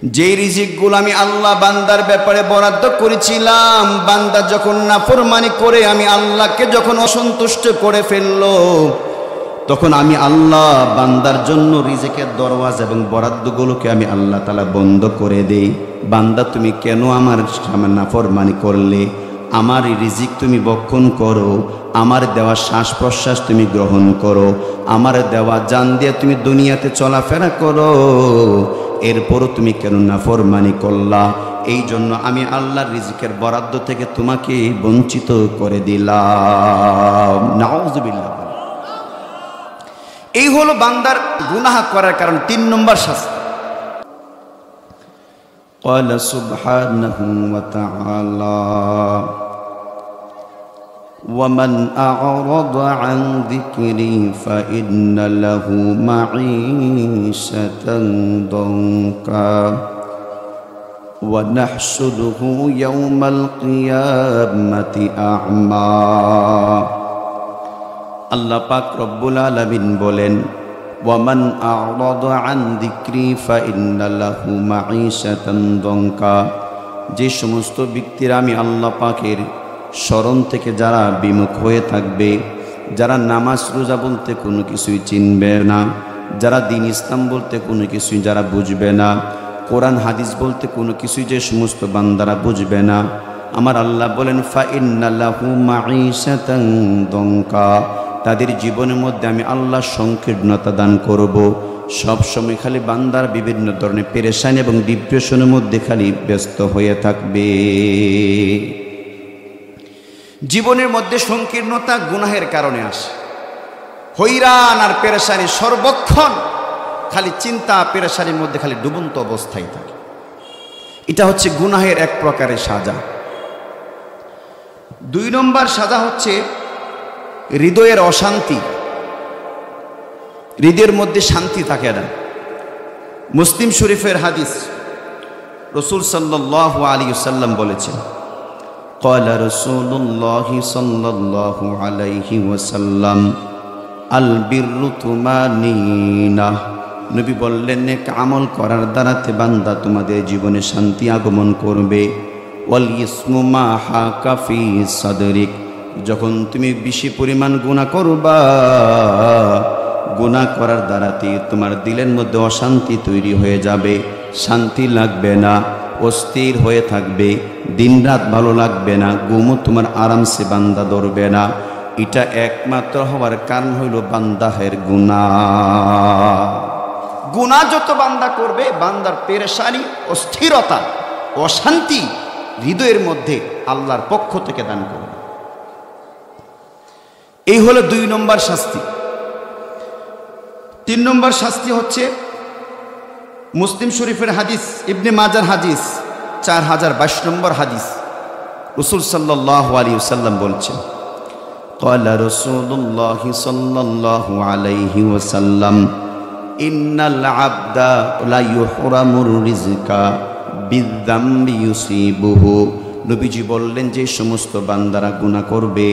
যে রিজিকগুলো আমি আল্লাহ বান্দার ব্যাপারে বরাদ্দ করেছিলাম, বান্দা যখন নাফরমানি করে আমি আল্লাহকে যখন অসন্তুষ্ট করে ফেললো, তখন আমি আল্লাহ বান্দার জন্য রিজিকের দরওয়াজা এবং বরাদ্দগুলোকে আমি আল্লাহ তাআলা বন্ধ করে দেই। বান্দা তুমি কেন আমার সামনে নাফরমানি করলে? আমার রিজিক তুমি ভক্ষণ করো, আমার দেওয়া শ্বাস প্রশ্বাস তুমি গ্রহণ করো, আমার দেওয়া জান দিয়ে তুমি দুনিয়াতে চলাফেরা করো, এরপরও তুমি কেন নাফরমানি করলা? এই জন্য আমি আল্লাহর রিজিকের বরাদ্দ থেকে তোমাকে বঞ্চিত করে দিলাম। নাউযুবিল্লাহ। এই হলো বান্দার গুনাহ করার কারণ 3 নম্বর শাস্তি। قال سبحانه وتعالى ومن أعرض عن ذكري فإن له معيشة ضنكا ونحشره يوم القيامة أعمى। আল্লাহ পাক রব্বুল আলামিন বলেন, ওয়ামান আ'রাদা আন যিকরি ফাইন্না লাহু মাঈশাতান দনকা। যে সমস্ত ব্যক্তিরা আমি আল্লাহ পাকের স্মরণ থেকে যারা বিমুখ হয়ে থাকবে, যারা নামাজ রোজা বলতে কোনো কিছুই চিনবে না, যারা দ্বীন ইসলাম বলতে কোনো কিছুই যারা বুঝবে না, কোরআন হাদিস বলতে কোনো কিছুই যে সমস্ত বান্দারা বুঝবে না, আমার আল্লাহ বলেন ফাইন্না লাহু মাঈশাতান দনকা, তাদের জীবনের মধ্যে আমি আল্লাহ সংকীর্ণতা দান করব। সব সময় খালি বান্দার বিভিন্ন ধরনের পেরেশানি এবং ডিপ্রেশনের মধ্যে খালি ব্যস্ত হয়ে থাকবে। জীবনের মধ্যে সংকীর্ণতা গুনাহের কারণে আসে। হইরান আর পেরেশানি সর্বক্ষণ খালি চিন্তা পেরেশানির মধ্যে খালি ডুবন্ত অবস্থায় থাকে। এটা হচ্ছে গুনাহের এক প্রকারের সাজা। 2 নম্বর সাজা হচ্ছে হৃদয়ের অশান্তি। হৃদয়ের মধ্যে শান্তি থাকে না। মুসলিম শরীফের হাদিস, রাসূল সাল্লাল্লাহু আলাইহি ওয়াসাল্লাম বলেছেন, ক্বালা রাসূলুল্লাহি সাল্লাল্লাহু আলাইহি ওয়াসাল্লাম আল বিররু তুমানিনা। নবী বললেন, নেক আমল করার দ্বারাতে বান্দা তোমাদের জীবনে শান্তি আগমন করবে। ওয়াল ইসমু মা হাকা ফি সাদরিক, যখন তুমি বেশি পরিমাণ গুনাহ করবা, গুনাহ করার দ্বারাতে তোমার দিলের মধ্যে অশান্তি তৈরি হয়ে যাবে, শান্তি লাগবে না, অস্থির হয়ে থাকবে, দিন রাত ভালো লাগবে না, ঘুমও তোমার আরামসে বান্দা ধরবে না। এটা একমাত্র হওয়ার কারণ হইল বান্দাহের গুনাহ। গুনাহ যত বান্দা করবে, বান্দার পেরেশানি, অস্থিরতা, অশান্তি হৃদয়ের মধ্যে আল্লাহর পক্ষ থেকে দান করবে। এই হলো 2 নম্বর শাস্তি। 3 নম্বর শাস্তি হচ্ছে মুসলিম শরীফের হাদিস, ইবনে মাজার হাদিস 4022 নম্বর হাদিস। রাসূল সাল্লাল্লাহু আলাইহি ওয়াসাল্লাম বলছেন, ক্বালা রাসূলুল্লাহ সাল্লাল্লাহু আলাইহি ওয়াসাল্লাম ইন্নাল আবদা লা ইউহরামুর রিজকা বিযামবি ইউসিবুহু। নবীজি বললেন, যে সমস্ত বান্দারা গুনাহ করবে,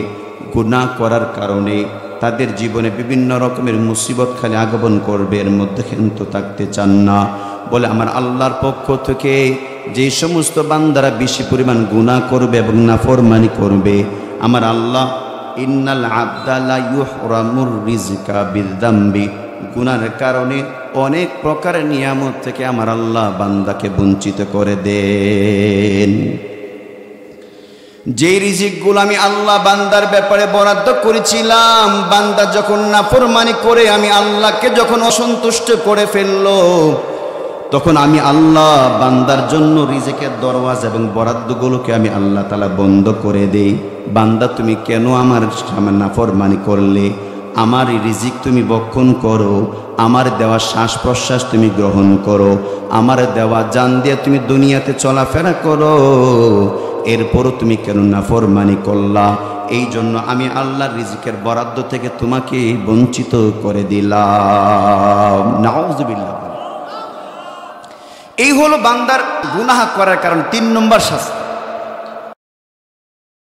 গুনাহ করার কারণে তাদের জীবনে বিভিন্ন রকমের মুসিবত খালি আগমন করবে, এর মধ্যে কিন্তু থাকতে চান না। বলে আমার আল্লাহর পক্ষ থেকে যে সমস্ত বান্দারা বেশি পরিমাণ গুনাহ করবে এবং নাফরমানি করবে, আমার আল্লাহ ইন্নাল আবদা লা ইউহরামুর রিজকা বিযামবি, গুনাহের কারণে অনেক প্রকারের নিয়ামত থেকে আমার আল্লাহ বান্দাকে বঞ্চিত করে দেন। যে রিজিকগুলো আমি আল্লাহ বান্দার ব্যাপারে বরাদ্দ করেছিলাম, বান্দা যখন নাফরমানি করে আমি আল্লাহকে যখন অসন্তুষ্ট করে ফেললো, তখন আমি আল্লাহ বান্দার জন্য রিজিকের দরওয়াজা এবং বরাদ্দগুলোকে আমি আল্লাহ তাআলা বন্ধ করে দেই। বান্দা তুমি কেন আমার সামনে নাফরমানি করলে? আমার রিজিক তুমি ভক্ষণ করো, আমার দেওয়া শ্বাস প্রশ্বাস তুমি গ্রহণ করো, আমার দেওয়া জান দিয়ে তুমি দুনিয়াতে চলাফেরা করো, এরপরও তুমি কেন নাফরমানি করলা? এই জন্য আমি আল্লাহর রিজিকের বরাদ্দ থেকে তোমাকে বঞ্চিত করে দিলাম। নাউযুবিল্লাহ। এই হলো বান্দার গুনাহ করার কারণ 3 নম্বর শাস্তি।